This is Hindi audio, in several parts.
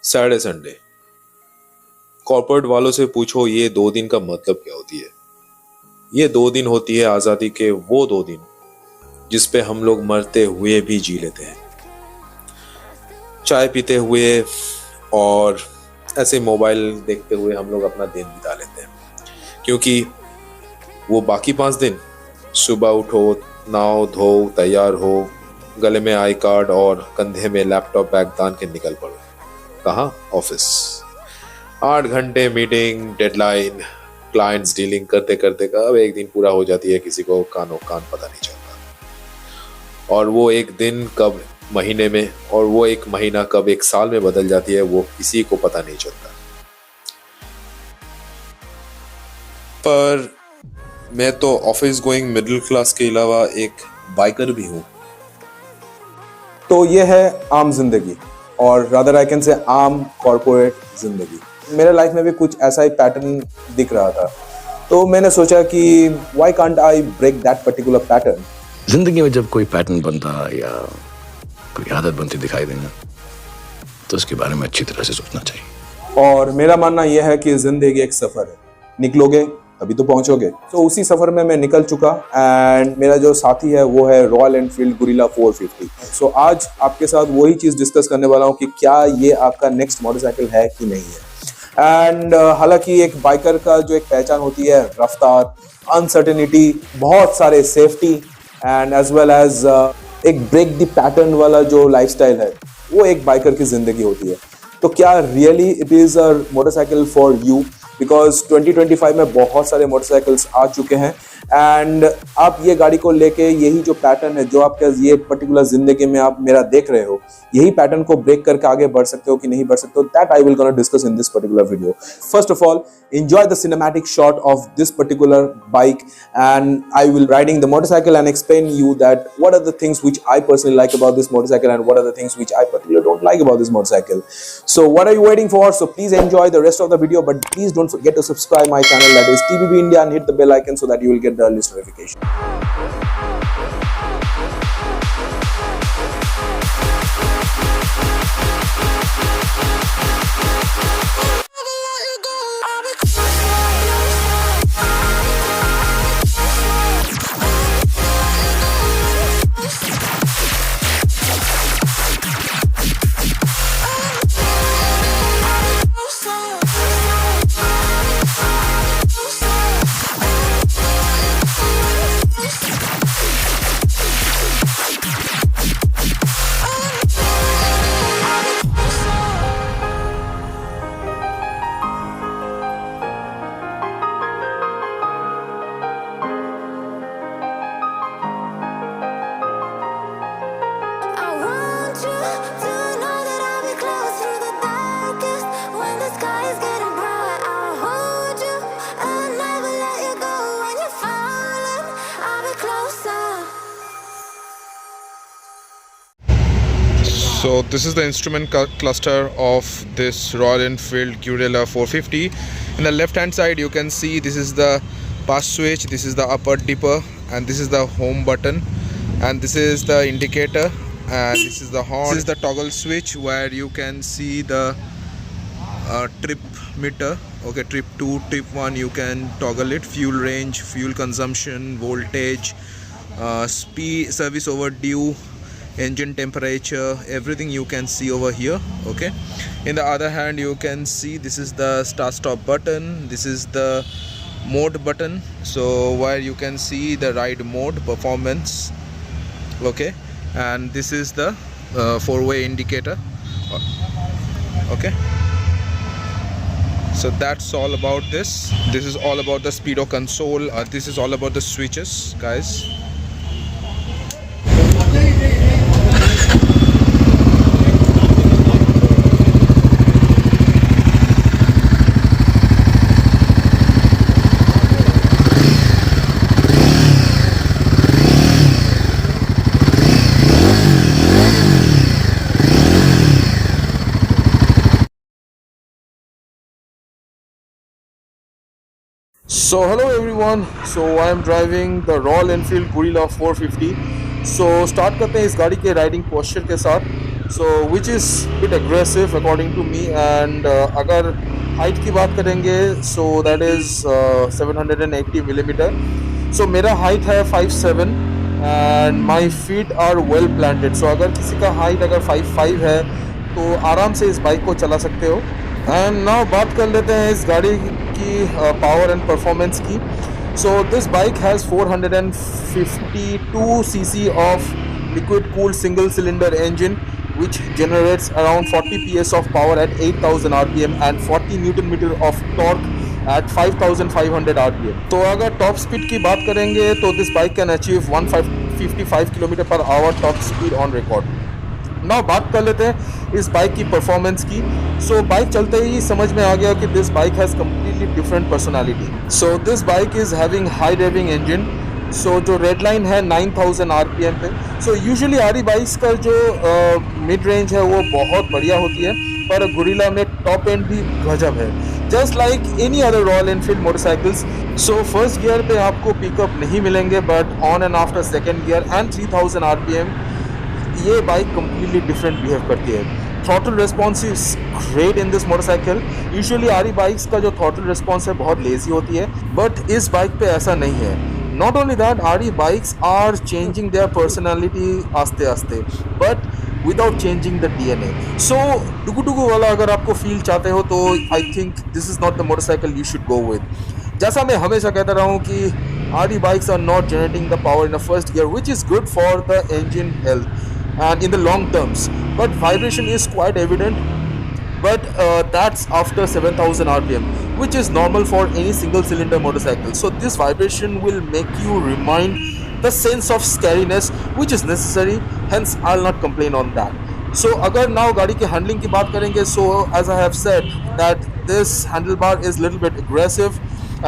Saturday Sunday. कॉर्पोरेट वालों से पूछो ये 2 दिन का मतलब क्या होती है। ये 2 दिन होती है आजादी के वो 2 दिन जिस पे हम लोग मरते हुए भी जी लेते हैं, चाय पीते हुए और ऐसे मोबाइल देखते हुए हम लोग अपना दिन बिता लेते हैं। क्योंकि वो बाकी 5 दिन, सुबह उठो, नहाओ धो, तैयार हो, गले में आई कार्ड और कंधे में लैपटॉप बैग तान के निकल पड़ो। कहाँ? ऑफिस। 8 घंटे मीटिंग, डेडलाइन, क्लाइंट्स डीलिंग करते करते कब एक दिन पूरा हो जाती है किसी को कानो कान पता नहीं चलता। और वो एक दिन कब महीने में और वो एक महीना कब एक साल में बदल जाती है वो किसी को पता नहीं चलता। पर मैं तो ऑफिस गोइंग मिडिल क्लास के अलावा एक बाइकर भी हूँ। तो ये है आम जिंदगी, और रादर आई कैन से आम कॉर्पोरेट जिंदगी। मेरे लाइफ में भी कुछ ऐसा ही पैटर्न दिख रहा था, तो मैंने सोचा कि why can't I break that particular pattern. जिंदगी में जब कोई पैटर्न बनता या कोई आदत बनती दिखाई देना, तो उसके बारे में अच्छी तरह से सोचना चाहिए। और मेरा मानना यह है कि जिंदगी एक सफर है, निकलोगे तभी तो पहुंचोगे। तो उसी सफर में मैं निकल चुका, एंड मेरा जो साथी है वो है रॉयल एनफील्ड गुरिल्ला 450। सो आज आपके साथ वही चीज डिस्कस करने वाला हूँ कि क्या ये आपका नेक्स्ट मोटरसाइकिल है कि नहीं है। एंड हालांकि एक बाइकर का जो एक पहचान होती है रफ्तार, अनसर्टेनिटी, बहुत सारे safety and as well as एक ब्रेक द पैटर्न वाला जो लाइफस्टाइल है, वो एक बाइकर की जिंदगी होती है। तो क्या really it is a motorcycle for you? Because 2025 में बहुत सारे मोटरसाइकिल्स आ चुके हैं, एंड आप ये गाड़ी को लेके यही जो पैटर्न है जो आपका ये पर्टिकुलर जिंदगी में आप मेरा देख रहे हो, यही पैटर्न को ब्रेक करके आगे बढ़ सकते हो कि नहीं बढ़ सकते हो, that I will gonna discuss in this particular video. First of all, enjoy the cinematic shot of this particular bike, and I will riding the motorcycle and explain you that what are the things which I personally like about this motorcycle and what are the things which I particularly don't like about this motorcycle. So what are you waiting for? So please enjoy the rest of the video, but please don't forget to subscribe my channel, that is TBB India, and hit the bell icon so that you will get the earliest notification. So this is the instrument cluster of this Royal Enfield Guerrilla 450. In the left hand side you can see this is the pass switch, this is the upper dipper, and this is the home button, and this is the indicator, and this is the horn. This is the toggle switch where you can see the trip meter. Okay, trip 2, trip 1, you can toggle it. Fuel range, fuel consumption, voltage, speed, service overdue, engine temperature, everything you can see over here. Okay, in the other hand you can see this is the start stop button, this is the mode button, so where you can see the ride mode, performance. Okay, and this is the 4-way indicator. Okay, so that's all about this. This is all about the speedo console. This is all about the switches, guys. So hello everyone, so I am driving the Royal Enfield Guerrilla 450. So start करते हैं इस गाड़ी के राइडिंग पोस्चर के साथ. So which is bit aggressive according to me. And अगर हाइट की बात करेंगे so that is 780 millimetre. So मेरा हाइट है 5'7" and my feet are well planted. So अगर किसी का हाइट अगर 5'5" है तो आराम से इस बाइक को चला सकते हो। एंड नाउ बात कर लेते हैं इस गाड़ी की पावर एंड परफॉर्मेंस की। सो this bike has 452 cc of liquid cooled single cylinder engine which generates around 40 PS of power at 8000 RPM and 40 Newton meter of torque at 5500 RPM। तो अगर टॉप स्पीड की बात करेंगे तो this bike can achieve 155 km/h top speed on record. Now बात कर लेते हैं इस बाइक की परफॉर्मेंस की। सो बाइक चलते ही समझ में आ गया कि this bike has completely different personality. So this bike is having high driving engine. So जो रेड लाइन है 9000 RPM पे। सो यूजुअली आरी बाइक्स का जो मिड रेंज है वो बहुत बढ़िया होती है, पर गुरिल्ला में टॉप एंड भी गजब है, just like any other royal Enfield motorcycles. So first gear पे आपको पिकअप नहीं मिलेंगे, but on and after second gear and 3000 RPM ये बाइक कम्प्लीटली डिफरेंट बिहेव करती है। Throttle response is great in this motorcycle. Usually आरी बाइक्स का जो थ्रॉटल रिस्पॉन्स है बहुत लेजी होती है, बट इस बाइक पे ऐसा नहीं है। Not only that, RE bikes are changing their personality आस्ते आस्ते, but without changing the DNA। So डुगू डुगू वाला अगर आपको फील चाहते हो तो I think this is not the motorcycle you should go with. जैसा मैं हमेशा कहता रहा हूँ कि RE bikes are not generating the power in the first gear, which is good for the engine health and in the long terms, but vibration is quite evident, but that's after 7000 RPM, which is normal for any single cylinder motorcycle. So this vibration will make you remind the sense of scariness which is necessary, hence I'll not complain on that. So अगर now गाड़ी की हैंडलिंग की बात करेंगे, so as I have said that this handlebar is little bit aggressive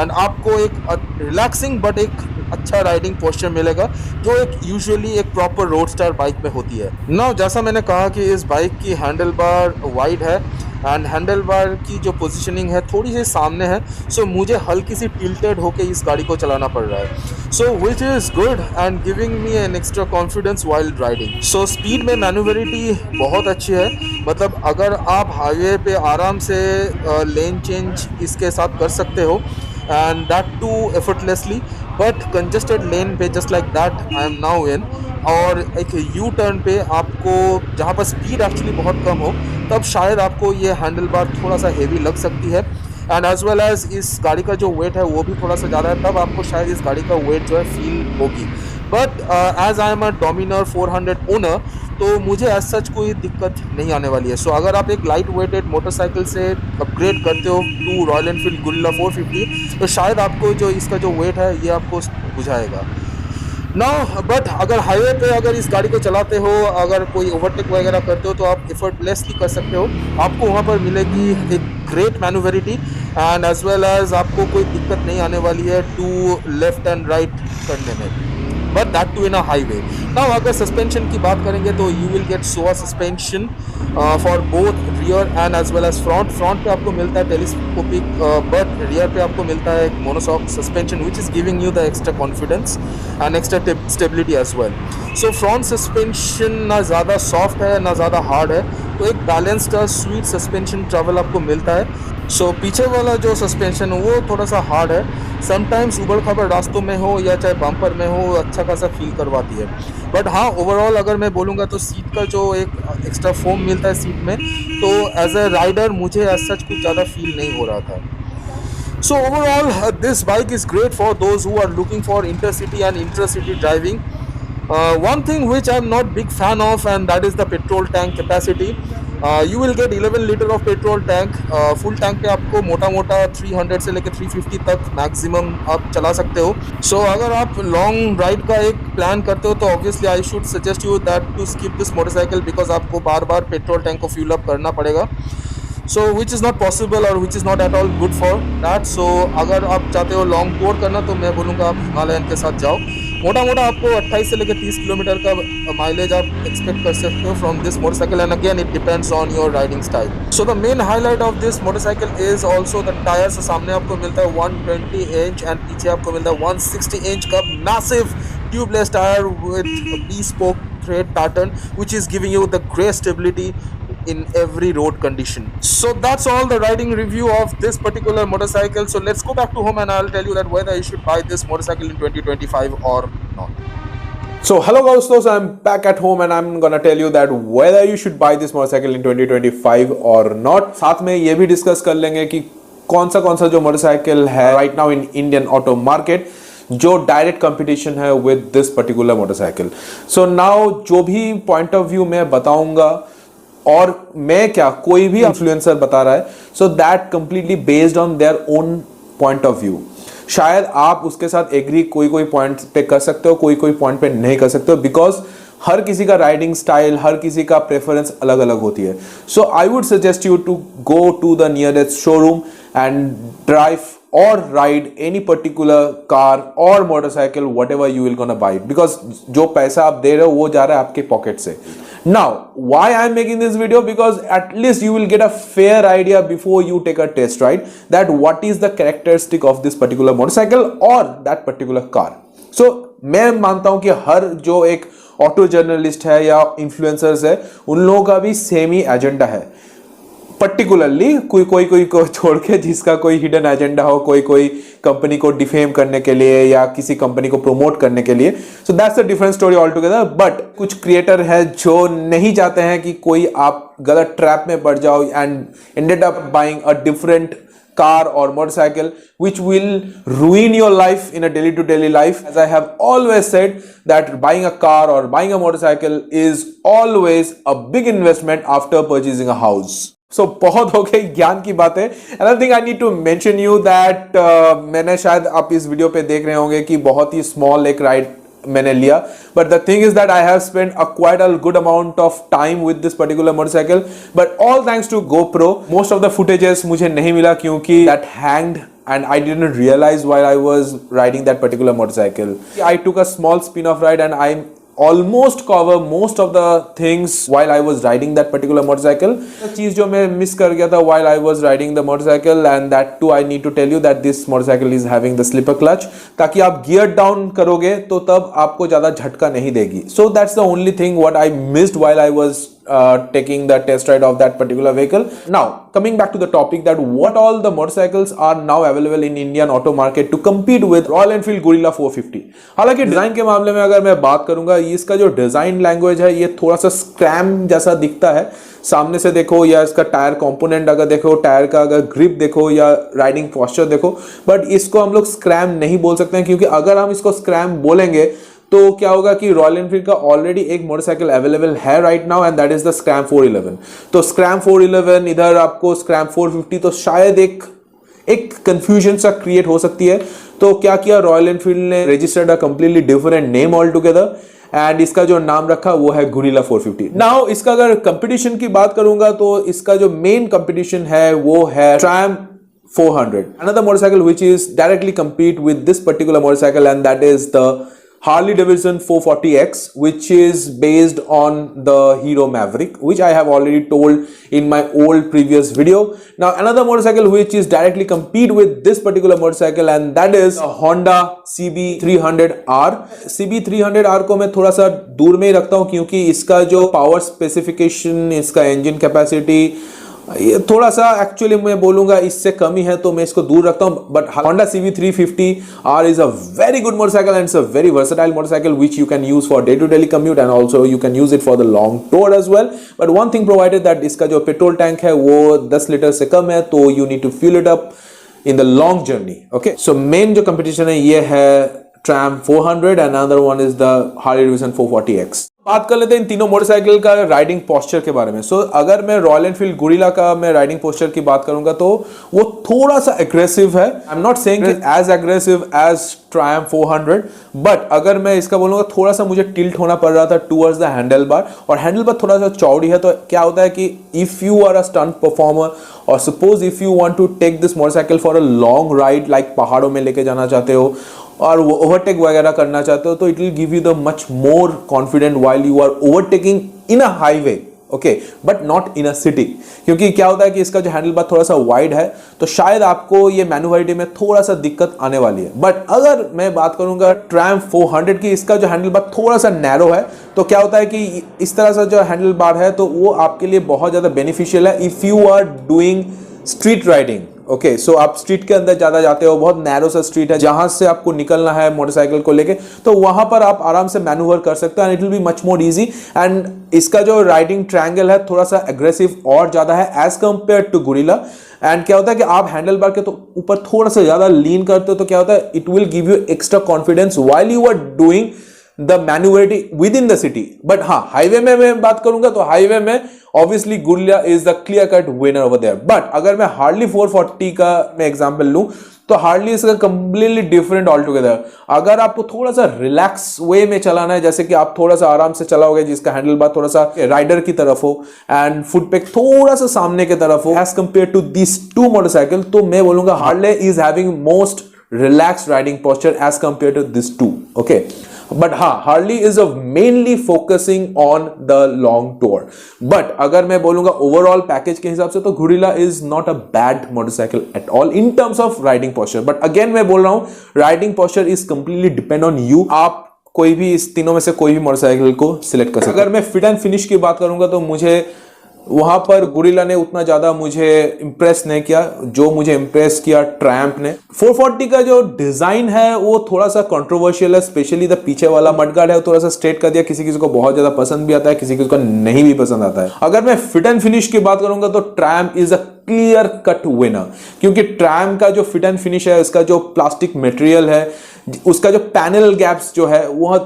and आपको एक रिलैक्सिंग बट एक अच्छा राइडिंग पोस्चर मिलेगा जो एक यूजुअली एक प्रॉपर रोड स्टार बाइक में होती है। नाउ जैसा मैंने कहा कि इस बाइक की हैंडल बार वाइड है एंड हैंडल बार की जो पोजीशनिंग है थोड़ी सी सामने है, सो मुझे हल्की सी टिल्टेड होके इस गाड़ी को चलाना पड़ रहा है, so which is good and giving me an extra confidence while riding. So speed में मैन्युवरिटी बहुत अच्छी है, मतलब अगर आप हाईवे पे आराम से लेन चेंज इसके साथ कर सकते हो and that too effortlessly, but congested lane पे just like that I am now in, और एक यू टर्न पे आपको जहाँ पर स्पीड एक्चुअली बहुत कम हो तब शायद आपको ये हैंडल बार थोड़ा सा हेवी लग सकती है, एंड एज वेल एज इस गाड़ी का जो वेट है वो भी थोड़ा सा ज़्यादा है, तब आपको शायद इस गाड़ी का वेट जो है फील होगी। But as I am a Dominar 400 owner तो मुझे एज सच कोई दिक्कत नहीं आने वाली है। सो अगर आप एक लाइट वेटेड मोटरसाइकिल से अपग्रेड करते हो टू रॉयल एनफील्ड गुरिल्ला 450 तो शायद आपको जो इसका जो वेट है ये आपको बुझाएगा ना। बट अगर हाईवे पे अगर इस गाड़ी को चलाते हो, अगर कोई ओवरटेक वगैरह करते हो तो आप एफर्टलेसली कर सकते हो, आपको वहाँ पर मिलेगी एक great manoeuvrability and as well as आपको कोई दिक्कत नहीं आने वाली है टू लेफ्ट एंड राइट करने में, but that too in a highway. Now अगर सस्पेंशन की बात करेंगे तो you will get Showa suspension for both rear and as well as front. Front पे आपको मिलता है टेलीस्कोपिक, बट रियर पे आपको मिलता है एक monoshock suspension which is giving you the extra confidence and extra stability as well. So front suspension ना ज़्यादा सॉफ्ट है ना ज़्यादा हार्ड है, तो एक बैलेंस्ड स्वीट सस्पेंशन ट्रैवल आपको मिलता है। सो पीछे वाला जो सस्पेंशन है वो थोड़ा सा हार्ड है, समटाइम्स उबड़ खाबड़ रास्तों में हो या चाहे बम्पर में हो अच्छा खासा फील करवाती है, बट हाँ ओवरऑल अगर मैं बोलूँगा तो सीट का जो एक एक्स्ट्रा फोम मिलता है सीट में, तो एज अ राइडर मुझे एज सच कुछ ज़्यादा फील नहीं हो रहा था। So overall, this bike is great for those who are looking for intercity and intracity driving. One thing which I'm not big fan of, and that is the petrol tank capacity. You will get 11 liter of petrol tank. Full tank पे आपको मोटा मोटा 300 से लेकर 350 तक मैक्सिमम आप चला सकते हो। So अगर आप लॉन्ग राइड का एक प्लान करते हो तो obviously I should suggest you that to skip this motorcycle, because आपको बार बार पेट्रोल टैंक को फ्यूल अप करना पड़ेगा, so which is not possible और which is not at all good for that. So अगर आप चाहते हो लॉन्ग टूर करना तो मैं बोलूँगा आप हिमालयन के साथ जाओ। मोटा मोटा आपको 28 से लेकर 30 किलोमीटर का माइलेज आप एक्सपेक्ट कर सकते हो from this motorcycle, and again it depends on your riding style. So the main highlight of this motorcycle is also the tyres. सामने आपको मिलता है 120 इंच एंड पीछे आपको मिलता है 160 इंच का massive tubeless tyre with bespoke thread pattern, which is giving you the great stability in every road condition. So that's all the riding review of this particular motorcycle. So let's go back to home and I'll tell you that whether you should buy this motorcycle in 2025 or not. So hello दोस्तों, I'm back at home and I'm gonna tell you that whether you should buy this motorcycle in 2025 or not. साथ में ये भी डिस्कस कर लेंगे कि कौन सा जो मोटरसाइकिल है right now in Indian auto market जो डायरेक्ट कंपटीशन है with this particular motorcycle. So now जो भी पॉइंट ऑफ व्यू मैं बताऊंगा और मैं क्या कोई भी इन्फ्लुएंसर बता रहा है, सो that completely based on their own point of view. शायद आप उसके साथ एग्री कोई पॉइंट पे कर सकते हो, कोई पॉइंट पे नहीं कर सकते हो, बिकॉज हर किसी का राइडिंग स्टाइल, हर किसी का प्रेफरेंस अलग अलग होती है. So I would suggest you to go to the nearest showroom and drive or ride any particular car or motorcycle, whatever you will gonna buy it, because जो पैसा आप दे रहे हो वो जा रहा है आपके पॉकेट से. Now why I am making this video, because at least you will get a fair idea before you take a test ride that what is the characteristic of this particular motorcycle or that particular car. So मैं मानता हूं कि हर जो एक ऑटो जर्नलिस्ट है या इन्फ्लुएंसर्स है उन लोगों का भी सेम ही एजेंडा है. पर्टिकुलरली कोई को छोड़ के जिसका कोई हिडन एजेंडा हो, कोई कंपनी को डिफेम करने के लिए या किसी कंपनी को प्रमोट करने के लिए. सो that's a different story all together. But कुछ क्रिएटर है जो नहीं चाहते हैं कि कोई आप गलत ट्रैप में पड़ जाओ and ended up buying a different car or motorcycle which will ruin your life in a daily to daily life. As I have always said that buying a car or buying a motorcycle is always a big investment after purchasing a house. So बहुत हो गई ज्ञान की बातें. Another thing I need to mention you that मैंने शायद आप इस वीडियो पे देख रहे होंगे कि बहुत ही स्मॉल एक राइड मैंने लिया, but the thing is that I have spent quite a good amount of time with this particular motorcycle, but all thanks to GoPro. Most of the footages मुझे नहीं मिला क्योंकि that hanged and I didn't realize while I was riding that particular motorcycle. I took a small spin-off ride and I almost cover most of the things while I was riding that particular motorcycle. The चीज जो मैं मिस कर गया था while I was riding the motorcycle, and that too I need to tell you that this motorcycle is having the slipper clutch, ताकि आप gear down करोगे तो तब आपको ज़्यादा झटका नहीं देगी. So that's the only thing what I missed while I was taking the test ride of that particular vehicle. Now coming back to the topic that what all the motorcycles are now available in Indian auto market to compete with Royal Enfield Guerrilla 450. हालांकि डिजाइन के मामले में अगर मैं बात करूंगा, इसका जो डिजाइन लैंग्वेज है ये थोड़ा सा स्क्रैम जैसा दिखता है. सामने से देखो या इसका टायर कंपोनेंट अगर देखो, टायर का अगर ग्रिप देखो या राइडिंग पोस्चर देखो, बट इसको हम लोग स्क्रैम नहीं बोल सकते हैं, क्योंकि अगर हम इसको स्क्रैम बोलेंगे तो क्या होगा कि रॉयल एनफील्ड का ऑलरेडी एक मोटरसाइकिल अवेलेबल है right now and that is the scrum 411. तो स्क्रैम 411 इधर आपको स्क्रैम 450, तो शायद एक कंफ्यूजन सा क्रिएट हो सकती है. तो क्या किया रॉयल एनफील्ड ने, registered a completely different name all together and इसका जो नाम रखा वो है गुरिल्ला 450. नाउ इसका अगर कंपटीशन की बात करूंगा तो इसका जो मेन कंपटीशन है वो है Triumph 400. Another motorcycle which is directly compete with this particular motorcycle, and that is the Harley Davidson 440X, which is based on the Hero Maverick, which I have already told in my old previous video. Now another motorcycle which is directly compete with this particular motorcycle, and that is a Honda CB300R. CB300R को मैं थोड़ा सा दूर में ही रखता हूँ क्योंकि इसका जो पावर स्पेसिफिकेशन, इसका इंजन कैपेसिटी ये थोड़ा सा एक्चुअली मैं बोलूंगा इससे कम ही है, तो मैं इसको दूर रखता हूं. But Honda CB350R is a very good motorcycle and it's a very versatile motorcycle which you can use for day to day commute and also you can use it for the long tour as well. But one thing provided that इसका जो पेट्रोल टैंक है वो 10 लीटर से कम है, तो you need to fill it up in the long journey. Okay, so main जो competition है ये है Triumph 400 and another one is the Harley Davidson 440X. बात कर लेते हैं इन तीनों मोटरसाइकिल का राइडिंग पोस्चर के बारे में. सो अगर मैं रॉयल एनफील्ड गुरिल्ला का मैं राइडिंग पोस्चर की बात करूंगा तो वो थोड़ा सा एग्रेसिव है. I am not saying as aggressive as Triumph 400, but अगर मैं इसका बोलूंगा थोड़ा सा मुझे टिल्ट होना पड़ रहा था टुवर्ड्स द हैंडल बार, और हैंडल बार थोड़ा सा चौड़ी है. तो क्या होता है कि if you are a stunt performer और suppose if you want to take this motorcycle for a long ride, like पहाड़ों में लेके जाना चाहते हो और वो ओवरटेक वगैरह करना चाहते हो, तो it will give you the much more confident while you are overtaking in a highway. Okay, but not in a city, क्योंकि क्या होता है कि इसका जो हैंडल बार थोड़ा सा वाइड है, तो शायद आपको ये मैन्युवरिटी में थोड़ा सा दिक्कत आने वाली है। बट अगर मैं बात करूंगा ट्रायम्फ 400 की, इसका जो हैंडल बार थोड़ा सा नैरो है, तो क्या होता है कि इस तरह से जो हैंडल बार है तो वो आपके लिए बहुत ज्यादा बेनिफिशियल है if you are doing street riding. Okay, so आप स्ट्रीट के अंदर ज्यादा जाते हो, बहुत नैरो सा स्ट्रीट है जहां से आपको निकलना है मोटरसाइकिल को लेके, तो वहां पर आप आराम से मैन्यूवर कर सकते हो and it will be much more easy. And इसका जो राइडिंग ट्रायंगल है थोड़ा सा एग्रेसिव और ज्यादा है as compare to Guerrilla. And क्या होता है कि आप हैंडल बार के तो ऊपर थोड़ा सा ज्यादा लीन करते हो, तो क्या होता है, it will give you extra confidence while you are doing the manoeuvrability within the city. But हाँ, हाईवे में मैं बात करूंगा तो हाईवे में obviously Guerrilla is the clear cut winner over there. But अगर मैं हार्डली 440 का मैं एग्जांपल लूं तो हार्डली इसका कंप्लीटली डिफरेंट ऑल टुगेदर। अगर आपको थोड़ा सा रिलैक्स वे में चलाना है, जैसे कि आप थोड़ा सा आराम से चलाओगे, जिसका हैंडल बार थोड़ा सा राइडर की तरफ हो एंड फुट पेग थोड़ा सा सामने की तरफ हो as compare to this two motorcycle, तो मैं बोलूंगा Harley is having most relax riding posture as compare to this two. Okay, but हाँ, Harley is mainly focusing on the long tour. But अगर मैं बोलूंगा ओवरऑल पैकेज के हिसाब से तो Guerrilla is not a bad motorcycle at all in terms of riding posture. But again मैं बोल रहा हूं, riding posture is completely depend on you. आप कोई भी इस तीनों में से कोई भी मोटरसाइकिल को सिलेक्ट कर सकते हैं। अगर मैं फिट एंड फिनिश की बात करूंगा तो मुझे वहां पर गुरिल्ला ने उतना ज्यादा मुझे इंप्रेस नहीं किया जो मुझे इंप्रेस किया ट्रायम्फ ने। 440 का जो डिजाइन है वो थोड़ा सा कंट्रोवर्शियल है, स्पेशली द पीछे वाला मडगार्ड है वो थोड़ा सा स्ट्रेट कर दिया, किसी किसी को बहुत ज्यादा पसंद भी आता है, किसी किसी को नहीं भी पसंद आता है। अगर मैं फिट एंड फिनिश की बात करूंगा तो Triumph is a clear cut winner, क्योंकि ट्रायम्फ का जो फिट एंड फिनिश है, उसका जो प्लास्टिक मटेरियल है, उसका जो पैनल गैप्स जो है वह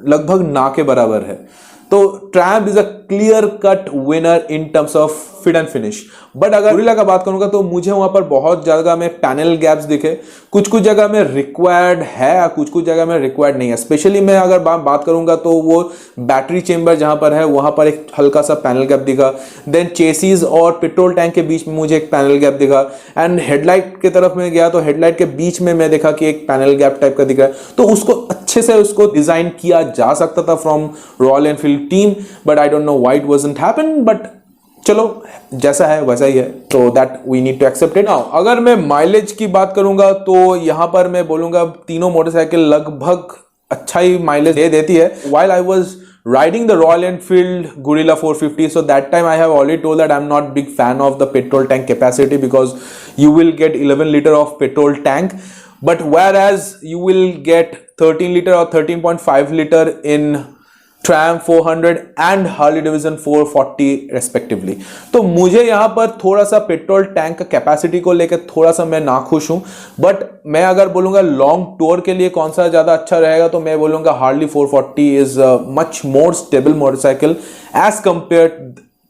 लगभग ना के बराबर है। तो Triumph is a clear cut winner in terms of fit and finish. But अगर गुरिल्ला का बात करूंगा तो मुझे वहां पर बहुत जगह में पैनल गैप्स दिखे, कुछ कुछ जगह में रिक्वायर्ड है, कुछ कुछ जगह में रिक्वायर्ड नहीं है। स्पेशली मैं अगर बात करूंगा तो वो बैटरी चेंबर जहां पर है वहां पर एक हल्का सा पैनल गैप दिखा। देन चेसिस और पेट्रोल टैंक के बीच में मुझे एक पैनल गैप दिखा। एंड हेडलाइट की तरफ में गया तो हेडलाइट के बीच में मैं देखा कि एक पैनल गैप टाइप का दिख रहा है। तो उसको अच्छे से उसको डिजाइन किया जा सकता था from Royal Enfield team, but I don't know why it wasn't happen. But चलो, जैसा है वैसा ही है, तो that we need to accept it. Now अगर मैं माइलेज की बात करूंगा तो यहां पर मैं बोलूंगा तीनों मोटरसाइकिल लगभग अच्छा ही माइलेज दे देती है। While I was riding the Royal Enfield Guerrilla 450, so that time I have already told that I'm not big fan of the petrol tank capacity because you will get 11 liter of petrol tank, but whereas you will get 13 liter or 13.5 liter in Triumph 400 and Harley Davidson 440 respectively। तो मुझे यहाँ पर थोड़ा सा पेट्रोल टैंक का कैपेसिटी को लेकर थोड़ा सा मैं नाखुश हूँ। बट मैं अगर बोलूँगा लॉन्ग टूर के लिए कौन सा ज़्यादा अच्छा रहेगा तो मैं बोलूँगा Harley 440 is much more stable motorcycle as compare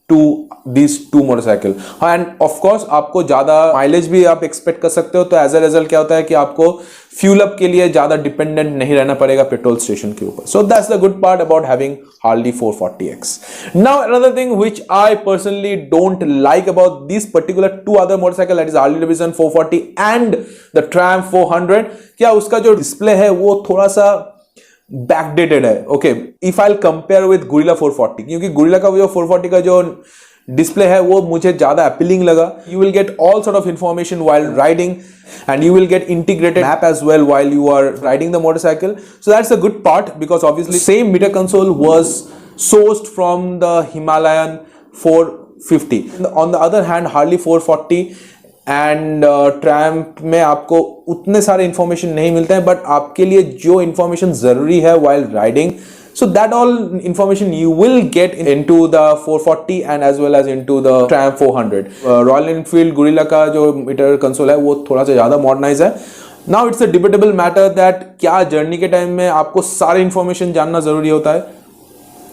to this two motorcycle. हाँ, एंड ऑफ कोर्स आपको ज्यादा माइलेज भी आप एक्सपेक्ट कर सकते हो, तो एज अ रिजल्ट क्या होता है कि आपको फ्यूल अप के लिए ज्यादा डिपेंडेंट नहीं रहना पड़ेगा पेट्रोल स्टेशन के ऊपर। So that's the good part about having Harley 440X. Now another thing which I personally don't like about these particular two other motorcycle, that is Harley Davidson 440 and the Triumph 400, क्या उसका जो डिस्प्ले है वो थोड़ा सा बैकडेटेड है। Okay, if I compare with guerrilla 440, क्योंकि गुरिल्ला का जो 440 का जो डिस्प्ले है वो मुझे ज्यादा अपीलिंग लगा। You will get all sort of information while riding and you will get integrated map as well while you are riding the motorcycle, so that's a good part because obviously same meter console was sourced from the Himalayan 450. On the other hand, Harley 440 and Triumph में आपको उतने सारे इंफॉर्मेशन नहीं मिलते हैं, बट आपके लिए जो इंफॉर्मेशन जरूरी है while riding, so that all information you will get into the 440 and as well as into the Triumph 400. Royal Enfield Guerrilla का जो मीटर कंसोल है वो थोड़ा सा ज्यादा मॉडर्नाइज है। Now it's a debatable matter that क्या जर्नी के टाइम में आपको सारे इंफॉर्मेशन जानना जरूरी होता है।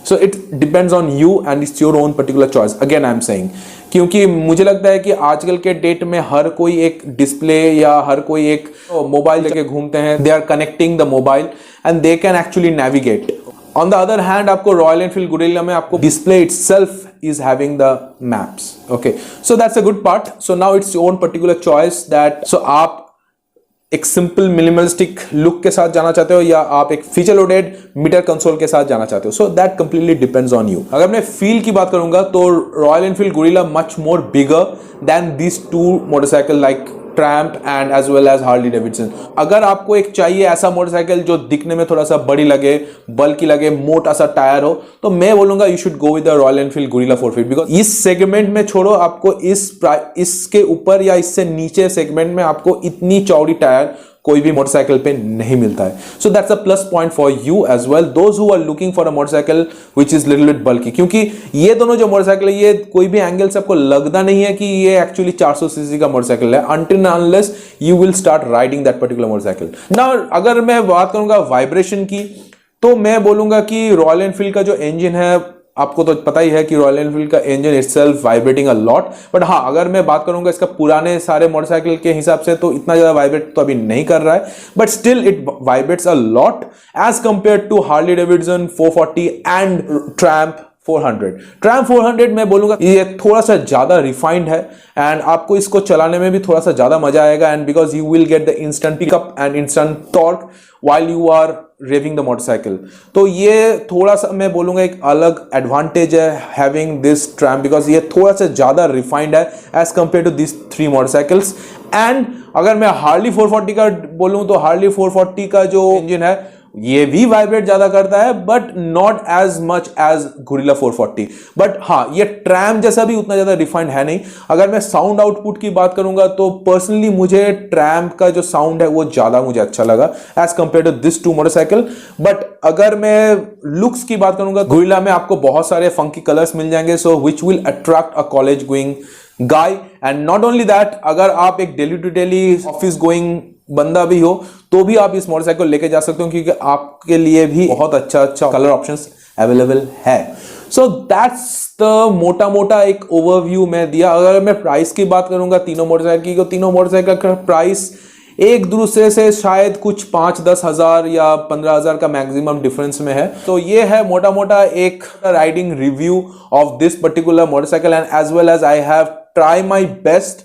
So it depends on you and it's your own particular choice. Again I am saying, क्योंकि मुझे लगता है कि आजकल के डेट में हर कोई एक डिस्प्ले या हर कोई एक मोबाइल लेके घूमते हैं। They are connecting the mobile and they can actually navigate. On the other hand आपको रॉयल एनफील्ड गुरिल्ला में आपको display itself is having the maps. Okay, so that's a good part. So now it's your own particular choice that, so आप एक सिंपल मिनिमलिस्टिक लुक के साथ जाना चाहते हो या आप एक फीचर लोडेड मीटर कंसोल के साथ जाना चाहते हो, so that completely depends on you. अगर मैं फील की बात करूंगा तो Royal Enfield Guerrilla much more bigger than this two motorcycle like Triumph and as well as Harley Davidson. अगर आपको एक चाहिए ऐसा मोटरसाइकिल जो दिखने में थोड़ा सा बड़ी लगे, बल्कि लगे, मोटा सा टायर हो, तो मैं बोलूंगा you should go with the royal Enfield guerrilla 450 because इस सेगमेंट में छोड़ो, आपको इसके ऊपर या इससे नीचे सेगमेंट में आपको इतनी चौड़ी टायर कोई भी मोटरसाइकिल पे नहीं मिलता है। So that's a plus point for you as well, those who are looking for a motorcycle which is little bit bulky, क्योंकि ये दोनों जो मोटरसाइकिल है ये कोई भी एंगल से आपको लगता नहीं है कि ये एक्चुअली 400 सीसी का मोटरसाइकिल है until unless you will start riding that particular motorcycle. Now अगर मैं बात करूंगा वाइब्रेशन की, तो मैं बोलूंगा कि रॉयल एनफील्ड का जो इंजन है, आपको तो पता ही है कि रॉयल एनफील्ड का engine itself vibrating a lot, but हाँ अगर मैं बात करूंगा इसका पुराने सारे मोटरसाइकिल के हिसाब से तो इतना ज्यादा वाइब्रेट तो अभी नहीं कर रहा है, but still it vibrates a lot as compare to Harley Davidson 440 and Triumph 400। Triumph 400 मैं बोलूंगा ये थोड़ा सा ज्यादा रिफाइंड है एंड आपको इसको चलाने में भी थोड़ा सा ज्यादा मजा आएगा, and because you will get the instant pickup and instant torque while you are revving the motorcycle। तो ये थोड़ा सा मैं बोलूंगा एक अलग एडवांटेज है having this Triumph, बिकॉज ये थोड़ा सा ज्यादा रिफाइंड है as compare to this 3 motorcycles. And अगर मैं हार्ली 440 का बोलूं तो हार्ली 440 का जो इंजन है ये भी वाइब्रेट ज्यादा करता है, but not as much as Guerrilla 440। But हाँ ये ट्रैम्प जैसा भी उतना ज्यादा रिफाइंड है नहीं। अगर मैं साउंड आउटपुट की बात करूंगा तो पर्सनली मुझे ट्रैम्प का जो साउंड है वो ज्यादा मुझे अच्छा लगा as compare to this 2 motorcycle. But अगर मैं लुक्स की बात करूंगा, गुरिल्ला में आपको बहुत सारे फंकी कलर्स मिल जाएंगे, so which will attract a college going guy. And not only that, अगर आप एक daily to daily office going बंदा भी हो तो भी आप इस मोटरसाइकिल लेके जा सकते हो, क्योंकि आपके लिए भी बहुत अच्छा कलर ऑप्शंस अवेलेबल है। सो दैट्स द मोटा मोटा एक ओवरव्यू मैं दिया। अगर मैं प्राइस की बात करूंगा तीनों मोटरसाइकिल की, तो तीनों मोटरसाइकिल का प्राइस एक दूसरे से शायद कुछ 5-10 हजार या 15 हजार का मैक्सिमम डिफरेंस में है। तो ये है मोटा मोटा एक riding review of this particular motorcycle, and as well as I have try my best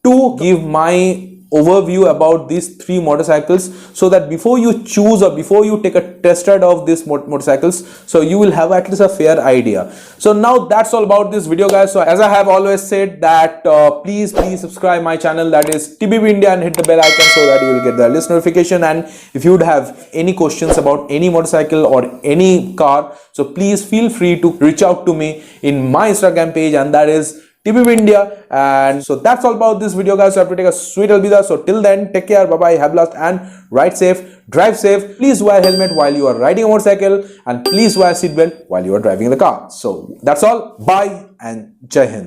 to give my overview about these 3 motorcycles, so that before you choose or before you take a test ride of these motorcycles, so you will have at least a fair idea. So now that's all about this video guys. So as I have always said that please subscribe my channel, that is TBB India, and hit the bell icon so that you will get the latest notification. And if you would have any questions about any motorcycle or any car, so please feel free to reach out to me in my Instagram page, and that is TBB India. And so that's all about this video guys. So I have to take a sweet alvida. So till then, take care, bye bye, have blast, and ride safe, drive safe. Please wear helmet while you are riding a motorcycle, and please wear seatbelt while you are driving the car. So that's all, bye and Jai Hind.